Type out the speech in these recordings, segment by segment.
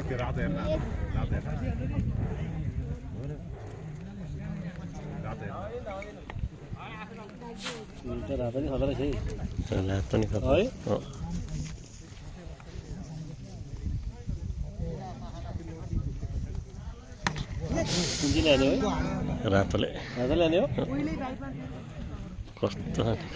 त्यो रातो हेर्न रातो हेर्न रातो नि खतरा छ रातो नि खतरा है कुन चाहिँ ल्याने हो रातोले रातो ल्याने हो कस्तो रातो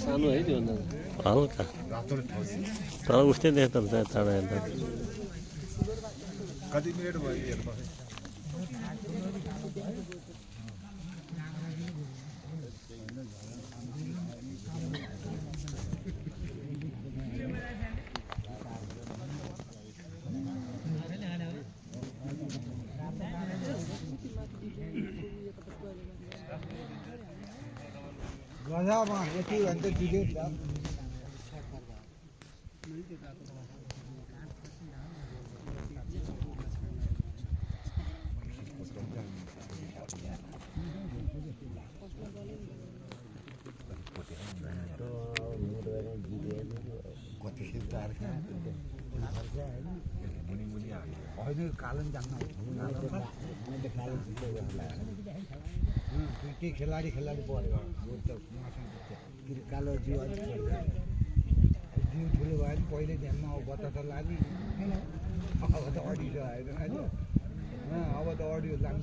सानो है त्यो हल्का तर उस्तै देख्छ त टाढा हेर्दा कति मिनेट भयो हेर्नु गधामा यति भन्दा दिँदै छ होइन कालन जान्न के खेलाडी पऱ्यो कालो जिउ अलिक जिउ ठुलो भयो भने पहिले ध्यानमा अब बत्ता त लाग्ने अब त अडियो होइन अब त अडियो लाग्नु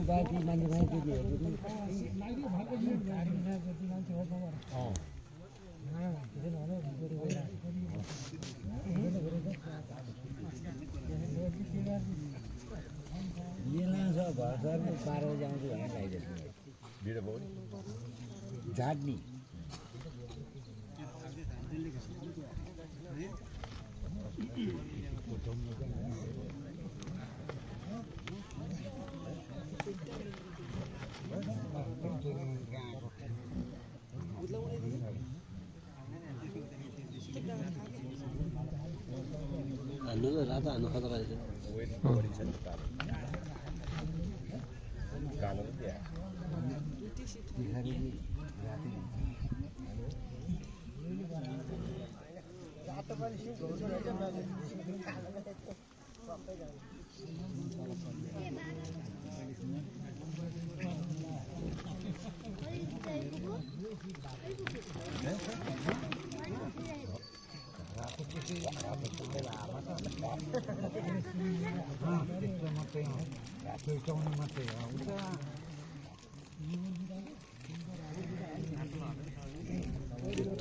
बाँकी मान्छे घरसम्म 12 बजी आउँछु भनेर लगाइदिएको झाट्नी हान्नु त रातो हान्नु खतरा रहेछ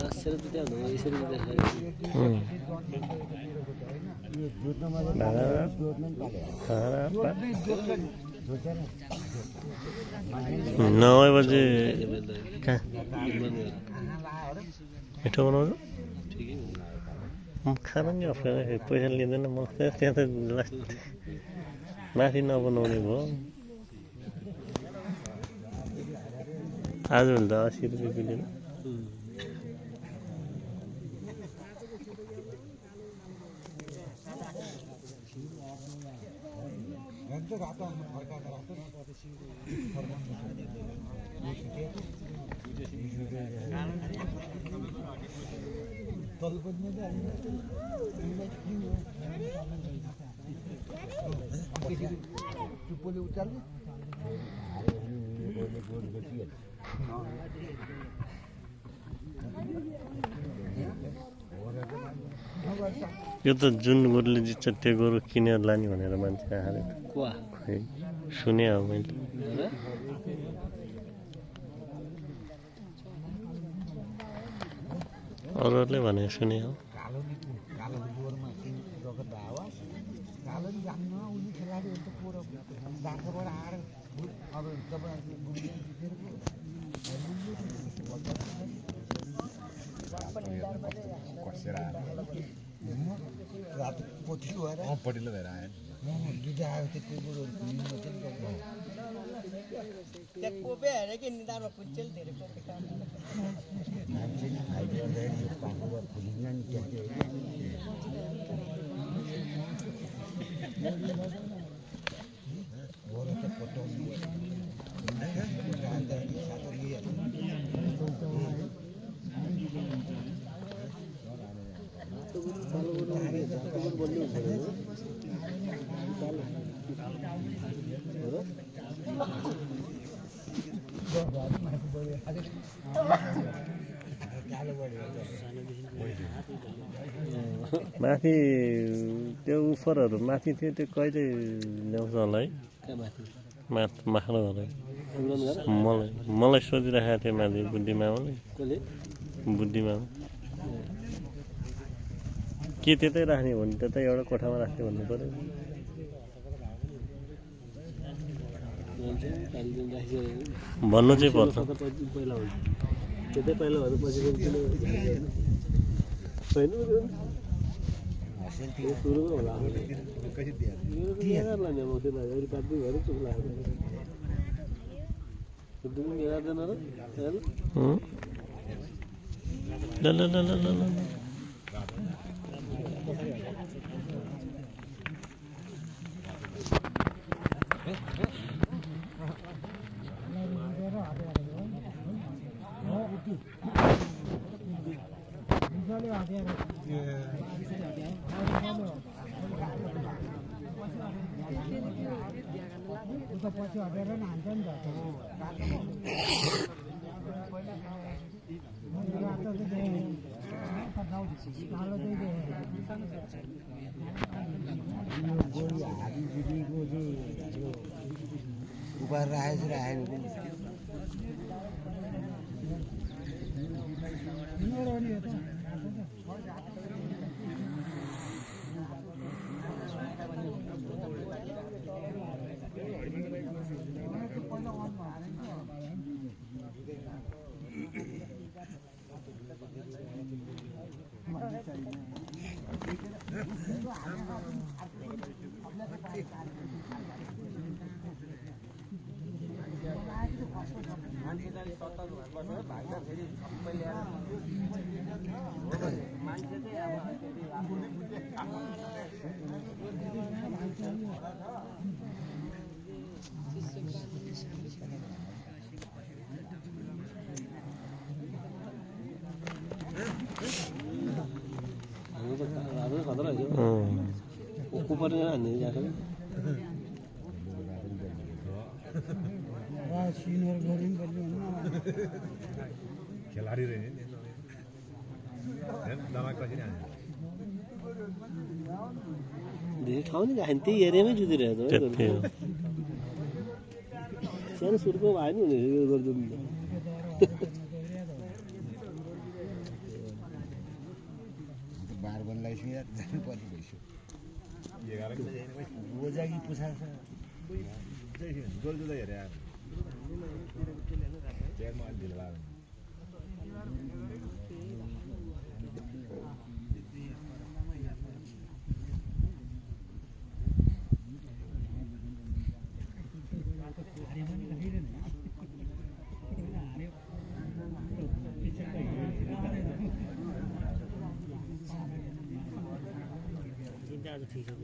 आश्चर्य त त्यहाँ हुँदैन यसरी नौ बजे कहाँ मिठो बनाउँछु खाना नि अप्ठ्यारो पैसा लिँदैन म त्यहाँ त माथि नबनाउने भयो आजभोलि त 80 रुपियाँ किलो चुप्पोले उचाल्ने यो त जुन गोरुले जित्छ त्यो गोरु किनेर लाने भनेर मान्छे हाले सुने हो मैले अरूहरूले भने सुने हो कालो बोरमा रगत आवाज कालो नि जान्न उनी खेलाडीहरू त पोरो बाटोबाट आएर अब तपाईँ रात पछिल्लो भएर पटिलो भएर आयो दुध आयो त्यो कुरोहरू त्यहाँ कोपे हेरे कि निधारमा पुन्छेल धेरै कोपे मान्छे फाइट गर्दाखेरि यो पाखुरा फुलिन्न नि गोरो त पटाउनु माथि त्यो उफरहरू माथि थियो त्यो कहिले ल्याउँछ होला है माथि होला मलाई सोधिरहेको थियो माथि बुद्धिमामाले के त्यतै राख्ने हो भने त्यतै एउटा कोठामा राख्ने भन्नु पऱ्यो भन्नु चाहिँ पर्छ त्यतै पहिला पछि सुरुमा होला चुप लाग्यो पछि हटेर नि हान्छ नि गोली हाबी दिदीको चाहिँ उपार राखेको खेलाडी रहे दमा कसरी हान्छ धेरै ठाउँ नि राख्यो त्यही एरियामै जुदिरहेको सानो सुरुको भयो नि हुने गर्छु बारबनलाई जानुपर्ने भइसक्यो 11 बजे हैन भाइ गोजागी पुछाछ गोल जुदा हेरे यार चेयरमा अलि ढिलो लाग्यो ठीक है